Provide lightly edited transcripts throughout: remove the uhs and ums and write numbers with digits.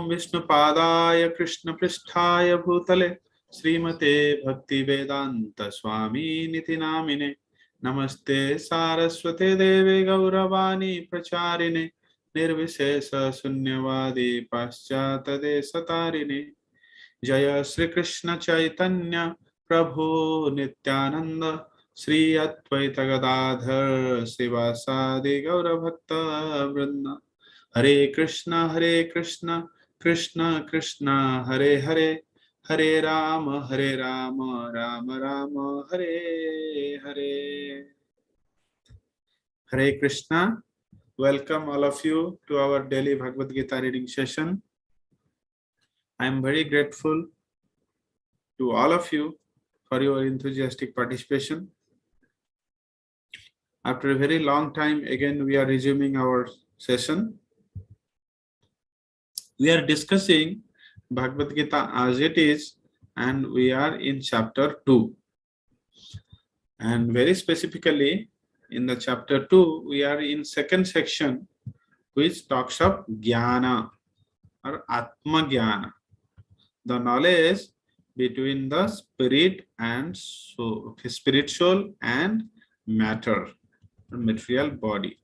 विष्णुपादाय कृष्णपृष्ठाय भूतले श्रीमते भक्तिवेदांत स्वामी निति नामिने नमस्ते सारस्वते देवे गौरवाणी प्रचारिणे निर्विशेष शून्यवादी पाश्चात्यदेशतारिणे जय श्री कृष्ण चैतन्य प्रभु नित्यानंद श्री अद्वैत गदाधर श्रीवासादि गौरभक्त वृंद हरे Krishna Krishna Krishna Hare Hare Hare Ram Ram Ram Hare Hare. Hare Krishna. Welcome all of you to our daily Bhagavad Gita reading session. I am very grateful to all of you for your enthusiastic participation. After a very long time, again we are resuming our session. We are discussing Bhagavad Gita as it is, and we are in chapter 2. And very specifically, in the chapter 2, we are in second section, which talks of Jnana or Atma Jnana, the knowledge between the spirit and soul, spiritual and matter, material body.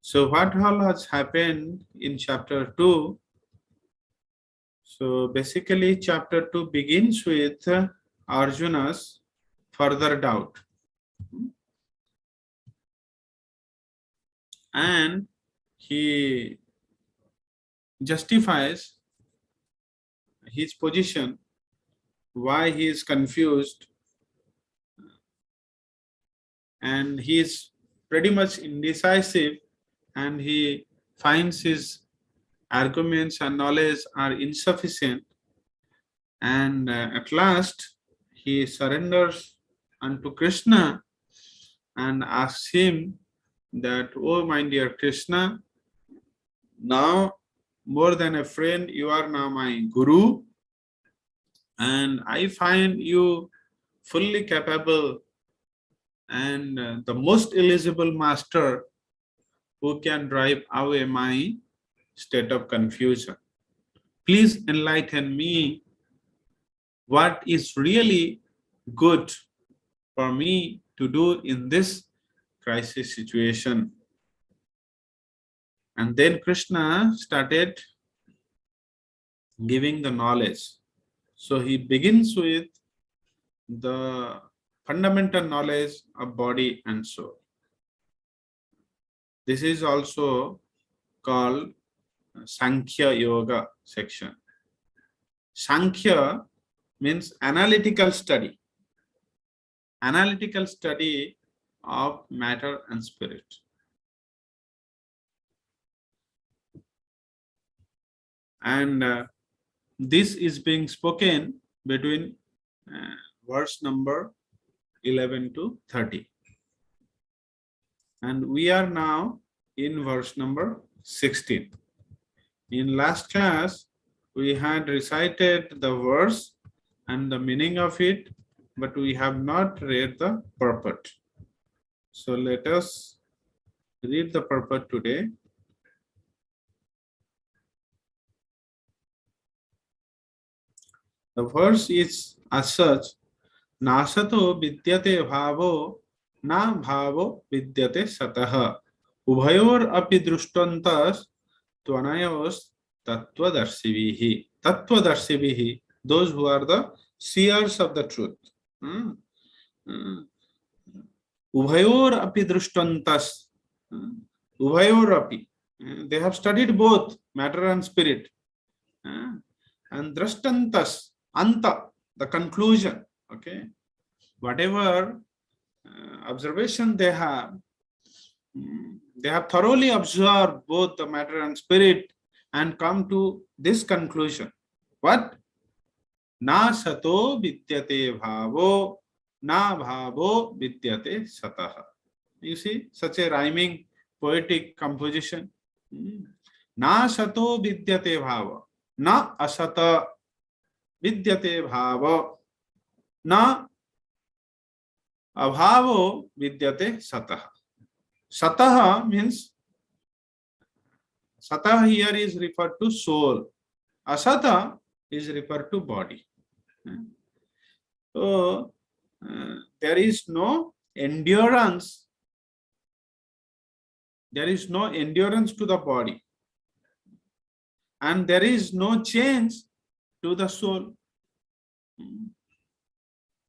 So what all has happened in chapter 2? So basically chapter 2 begins with Arjuna's further doubt. And he justifies his position, why he is confused, and he is pretty much indecisive, and he finds his arguments and knowledge are insufficient, and at last he surrenders unto Krishna and asks him that, oh my dear Krishna, now more than a friend, you are now my guru, and I find you fully capable and the most eligible master who can drive away my state of confusion. Please enlighten me what is really good for me to do in this crisis situation. And then Krishna started giving the knowledge. So he begins with the fundamental knowledge of body and soul. This is also called Sankhya Yoga section. Sankhya means analytical study. Analytical study of matter and spirit. And this is being spoken between verse number 11 to 30. And we are now in verse number 16. In last class, we had recited the verse and the meaning of it, but we have not read the purport. So let us read the purport today. The verse is as such: Nasato vidyate bhavo, na bhavo vidyate satah. Ubhayor api drushtantas tvanayos tattvadarsivihi. Tattvadarsivihi, those who are the seers of the truth. Ubhayor api drushtantas. Ubhayor api. They have studied both matter and spirit. And drashtantas, anta, the conclusion. Okay, whatever observation they have thoroughly observed both the matter and spirit and come to this conclusion. What? Na sato vidyate bhavo, na bhavo vidyate satah. You see, such a rhyming poetic composition. Na sato vidyate bhava, na asata vidyate bhava, na abhavo vidyate satah. Satah means, satah here is referred to soul. Asata is referred to body. So there is no endurance. There is no endurance to the body. And there is no change to the soul.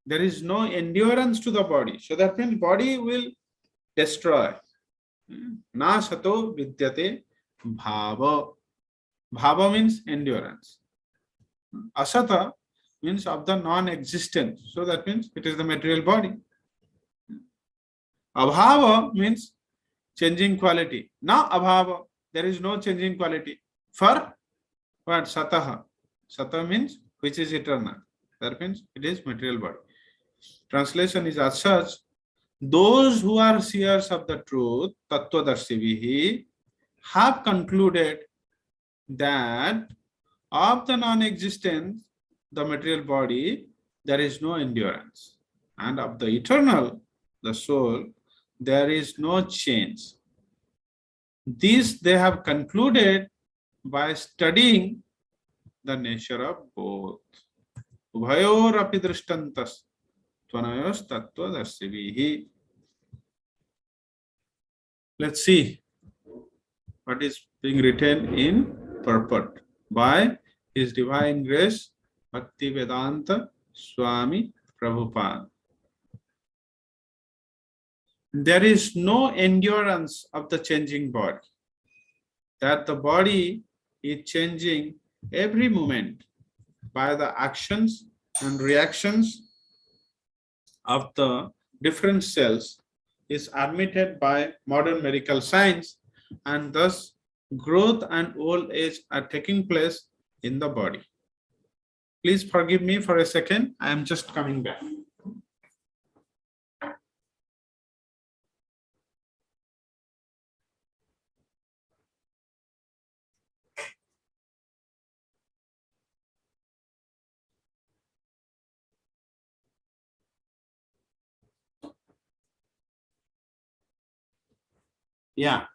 There is no endurance to the body. So that means body will destroy. Na sato vidyate bhava. Bhava means endurance. Asata means of the non-existence. So that means it is the material body. Abhava means changing quality. Na abhava, there is no changing quality. For what? Sataha. Sata means which is eternal. That means it is material body. Translation is as such: those who are seers of the truth, Tattvadarsivihi, have concluded that of the non-existence, the material body, there is no endurance. And of the eternal, the soul, there is no change. This they have concluded by studying the nature of both. Ubhayor api drishtantas tvanayos tattvadarsivihi. Let's see what is being written in purport by His Divine Grace Bhaktivedanta Swami Prabhupada. There is no endurance of the changing body. That the body is changing every moment by the actions and reactions of the different cells is admitted by modern medical science, and thus growth and old age are taking place in the body. Please forgive me for a second. I am just coming back. Yeah.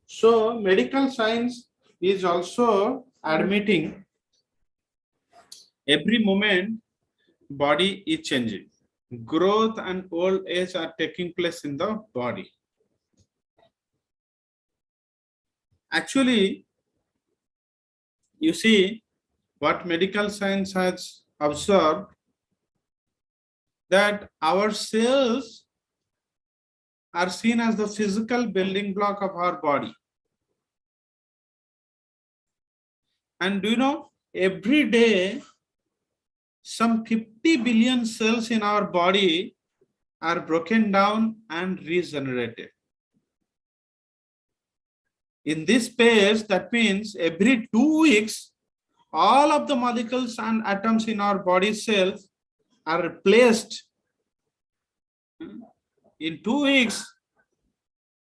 So medical science is also admitting every moment body is changing. Growth and old age are taking place in the body. Actually, you see what medical science has observed, that our cells are seen as the physical building block of our body. And do you know, every day, some 50 billion cells in our body are broken down and regenerated. In this space, that means every 2 weeks, all of the molecules and atoms in our body cells are replaced. In 2 weeks,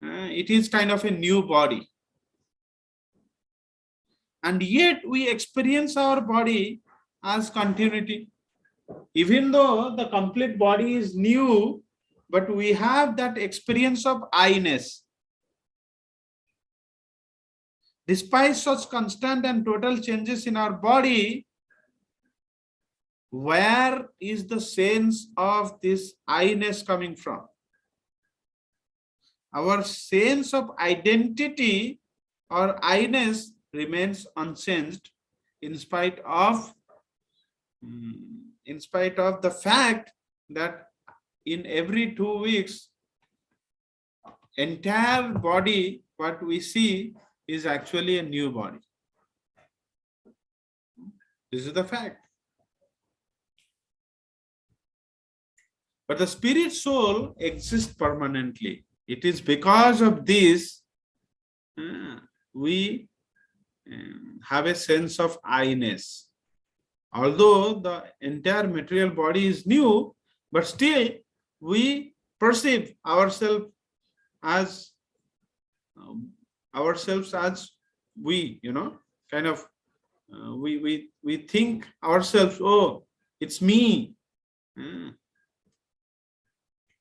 it is kind of a new body. And yet we experience our body as continuity. Even though the complete body is new, but we have that experience of I-ness. Despite such constant and total changes in our body, where is the sense of this I-ness coming from? Our sense of identity or I-ness remains unchanged in spite of the fact that in every 2 weeks, entire body, what we see is actually a new body. This is the fact. But the spirit soul exists permanently. It is because of this we have a sense of I-ness. Although the entire material body is new, but still we perceive ourselves as we, kind of we think ourselves, oh, it's me.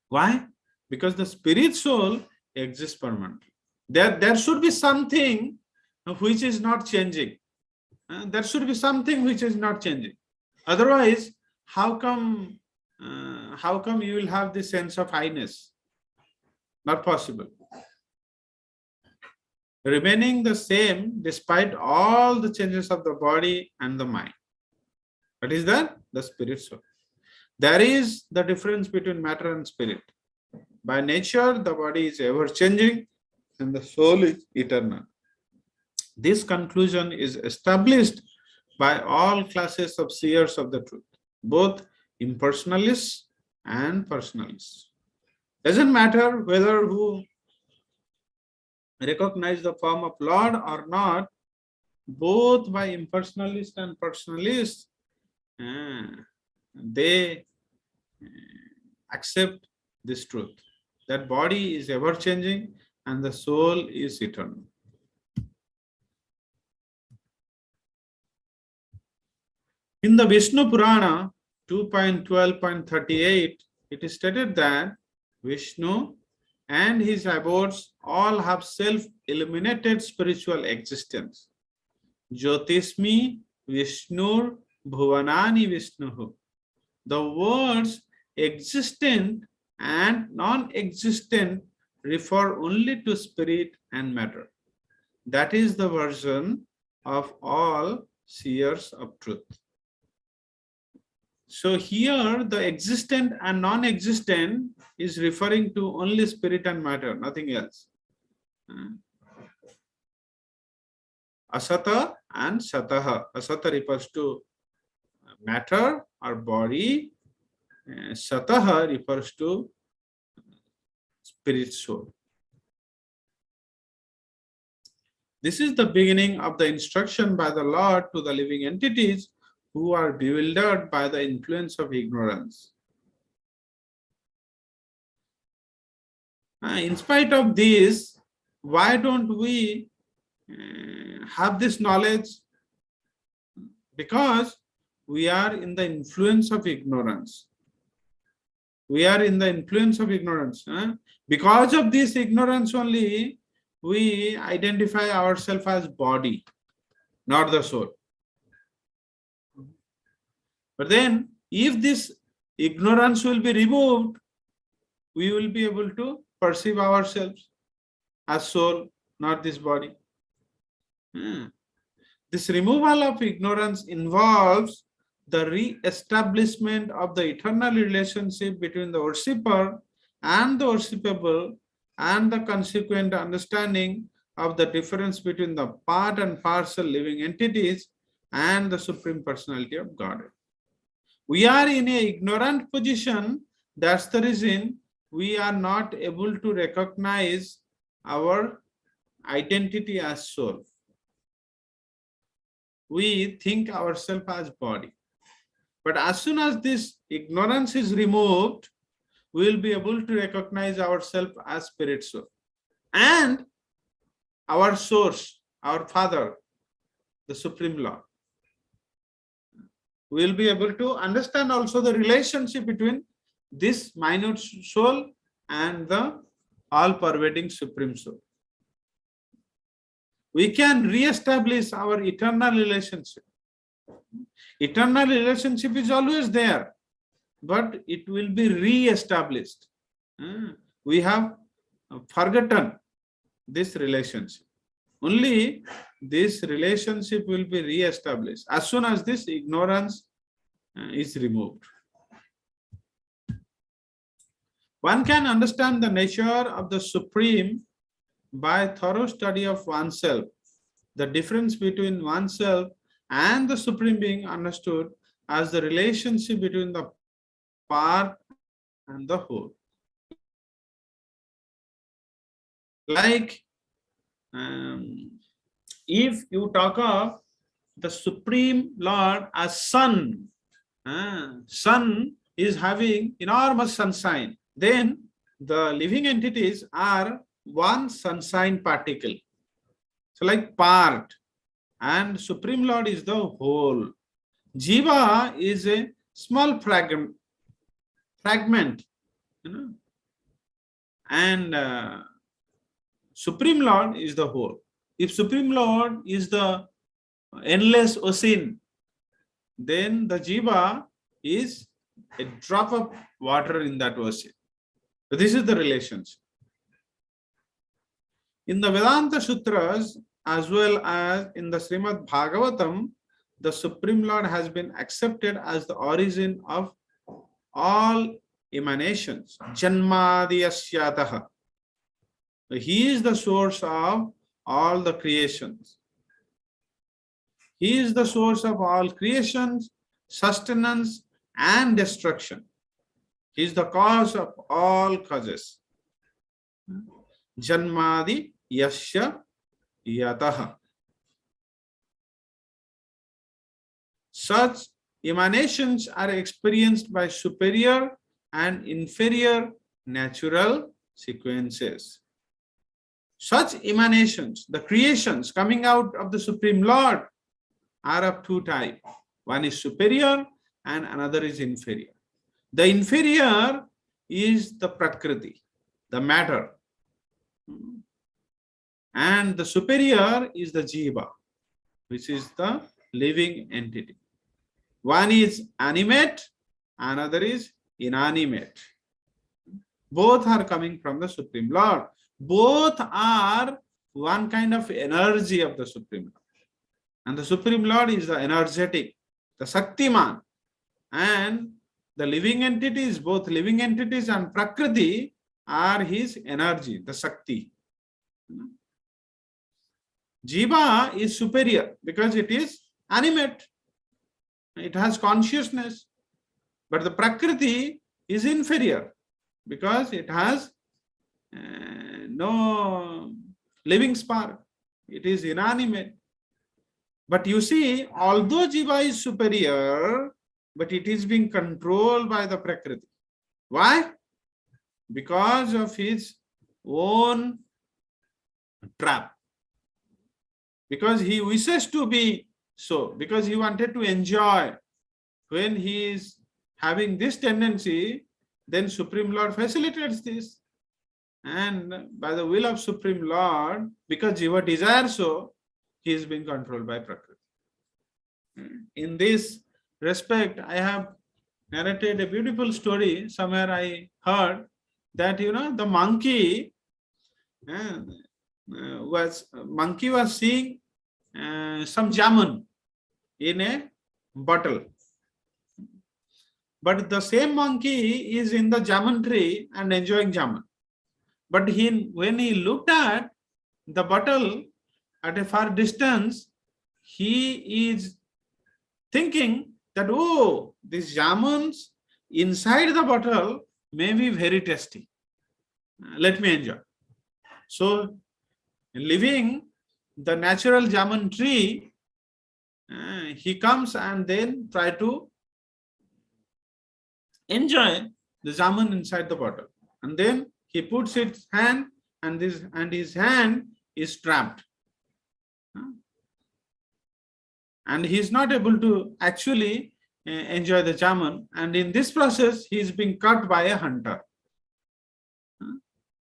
Why? Because the spirit soul exists permanently. There should be something which is not changing. There should be something which is not changing. Otherwise, how come you will have this sense of highness? Not possible. Remaining the same despite all the changes of the body and the mind. What is that? The spirit soul. There is the difference between matter and spirit. By nature, the body is ever changing and the soul is eternal. This conclusion is established by all classes of seers of the truth, both impersonalists and personalists. Doesn't matter whether who recognize the form of Lord or not, both by impersonalists and personalists, they accept this truth, that body is ever changing and the soul is eternal. In the Vishnu Purana 2.12.38, it is stated that Vishnu and his abodes all have self-illuminated spiritual existence. Jyotismi Vishnur Bhuvanani Vishnuhu. The words existent and non-existent refer only to spirit and matter. That is the version of all seers of truth. So here the existent and non-existent is referring to only spirit and matter, nothing else. Asata and Sataha. Asata refers to matter or body. Sataha refers to spirit soul. This is the beginning of the instruction by the Lord to the living entities who are bewildered by the influence of ignorance. In spite of this, why don't we have this knowledge? Because we are in the influence of ignorance. We are in the influence of ignorance. Because of this ignorance only, we identify ourselves as body, not the soul. But then, if this ignorance will be removed, we will be able to perceive ourselves as soul, not this body. This removal of ignorance involves the re-establishment of the eternal relationship between the worshipper and the worshipable, and the consequent understanding of the difference between the part and parcel living entities and the Supreme Personality of Godhead. We are in an ignorant position. That's the reason we are not able to recognize our identity as soul. We think ourselves as body. But as soon as this ignorance is removed, we will be able to recognize ourselves as spirit soul. And our source, our Father, the Supreme Lord. We will be able to understand also the relationship between this minute soul and the all-pervading Supreme Soul. We can re-establish our eternal relationship. Eternal relationship is always there, but it will be re-established. We have forgotten this relationship. Only this relationship will be re-established as soon as this ignorance is removed. One can understand the nature of the Supreme by thorough study of oneself. The difference between oneself and the Supreme being understood as the relationship between the part and the whole. Like if you talk of the Supreme Lord as sun, sun is having enormous sunshine, then the living entities are one sunshine particle. So like part, and Supreme Lord is the whole. Jiva is a small fragment, and Supreme Lord is the whole. If Supreme Lord is the endless ocean, then the jiva is a drop of water in that ocean. So this is the relationship. In the Vedanta Sutras, as well as in the Srimad Bhagavatam, the Supreme Lord has been accepted as the origin of all emanations. Janmadiyashyataha. He is the source of all the creations. He is the source of all creations, sustenance, and destruction. He is the cause of all causes. Janmadi yasya yataha. Such emanations are experienced by superior and inferior natural sequences. Such emanations, the creations coming out of the Supreme Lord, are of two types. One is superior and another is inferior. The inferior is the Prakriti, the matter. And the superior is the Jiva, which is the living entity. One is animate, another is inanimate. Both are coming from the Supreme Lord. Both are one kind of energy of the Supreme Lord. And the Supreme Lord is the energetic, the Shaktiman. And the living entities, both living entities and Prakriti, are his energy, the Shakti. Jiva is superior because it is animate. It has consciousness. But the Prakriti is inferior because it has no living spark. It is inanimate. But you see, although Jiva is superior, but it is being controlled by the Prakriti. Why? Because of his own trap. Because he wishes to be so, because he wanted to enjoy. When he is having this tendency, then Supreme Lord facilitates this. And by the will of Supreme Lord, because Jiva desires so, he is being controlled by Prakriti. In this respect, I have narrated a beautiful story. Somewhere I heard that, the monkey was seeing some jamun in a bottle. But the same monkey is in the jamun tree and enjoying jamun. But when he looked at the bottle at a far distance, he is thinking that, oh, these jamuns inside the bottle may be very tasty. Let me enjoy. So, leaving the natural jamun tree, he comes and then try to enjoy the jamun inside the bottle. And then he puts his hand and his hand is trapped. And he is not able to actually enjoy the jamun. And in this process, he is being caught by a hunter.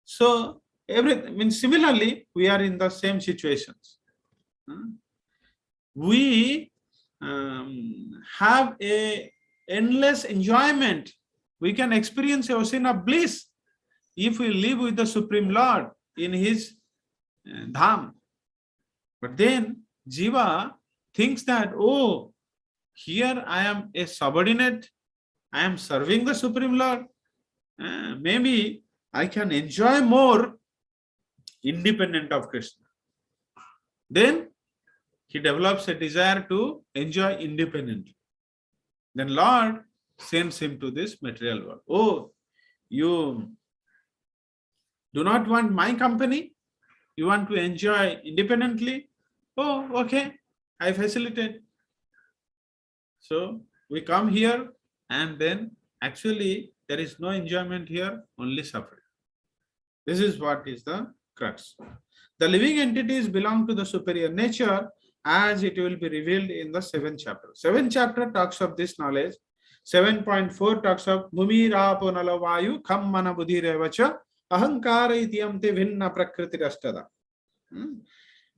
So, similarly, we are in the same situations. We have a endless enjoyment. We can experience a ocean of bliss if we live with the Supreme Lord in his dham. But then Jiva thinks that, oh, here I am a subordinate, I am serving the Supreme Lord. Maybe I can enjoy more independent of Krishna. Then he develops a desire to enjoy independently. Then Lord sends him to this material world. Oh, you do not want my company? You want to enjoy independently? Oh, okay, I facilitate. So we come here and then actually there is no enjoyment here, only suffering. This is what is the crux. The living entities belong to the superior nature as it will be revealed in the 7th chapter. 7th chapter talks of this knowledge. 7.4 talks of Bhumi Rapo Nalavayu Kham Mana Buddhi Revacha Ahankara Ityamte Vinna Prakriti Rastada.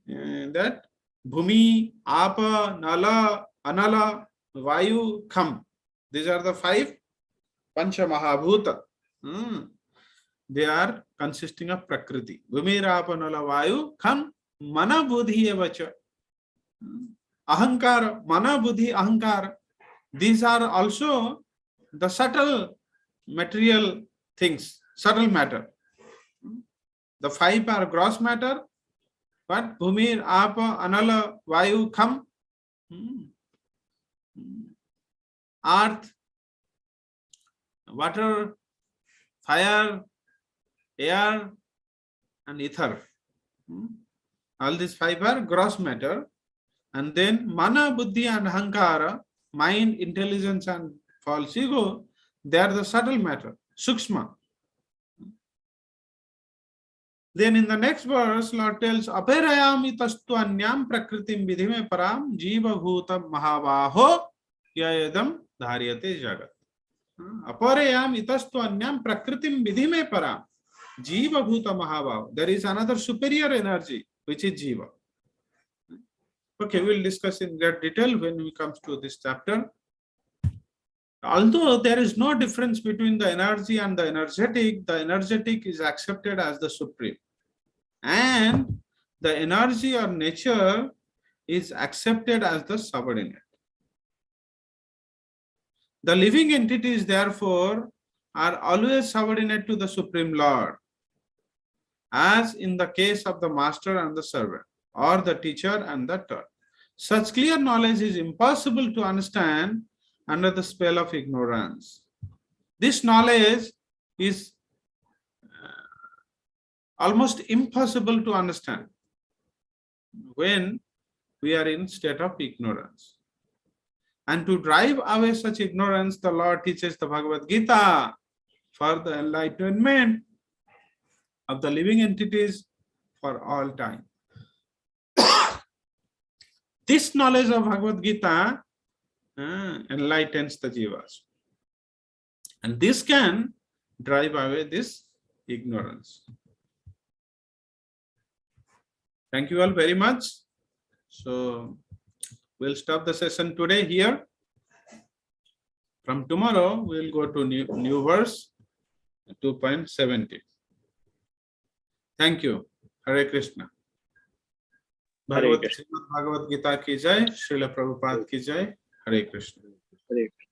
That Bhumi, Apa, Nala, Anala, Vayu, Kham. These are the 5 Pancha Mahabhuta. They are consisting of Prakriti. Bhumi, Apa, Nala, Vayu, Kham, Mana, Buddhi, Evacha. Ahankara, Mana, Buddhi, Ahankara. These are also the subtle material things, subtle matter. The 5 are gross matter, but Bhumir, Apa, Anala, Vayu, Kham, earth, water, fire, air, and ether. All these 5 are gross matter. And then Mana, Buddhi, and Ahankara, mind, intelligence, and false ego, they are the subtle matter, Sukshma. Then in the next verse, Lord tells, Aperayami tastu anyam prakritim vidhime param jiva bhutam mahavaho yayadam dharyate jagat. Aparayam itastu anyam prakritim vidhime param jiva bhutam mahavaho. There is another superior energy, which is jiva. Okay, we'll discuss in great detail when we come to this chapter. Although there is no difference between the energy and the energetic is accepted as the supreme. And the energy or nature is accepted as the subordinate. The living entities, therefore, are always subordinate to the Supreme Lord, as in the case of the master and the servant, or the teacher and the taught. Such clear knowledge is impossible to understand under the spell of ignorance. This knowledge is almost impossible to understand when we are in state of ignorance. And to drive away such ignorance, the Lord teaches the Bhagavad Gita for the enlightenment of the living entities for all time. This knowledge of Bhagavad Gita enlightens the jivas. And this can drive away this ignorance. Thank you all very much. So we'll stop the session today here. From tomorrow, we'll go to new verse 2.70. Thank you. Hare Krishna. Bhagavad Gita ki jai, Srila Prabhupada ki jai. Hare Krishna. Hare Krishna.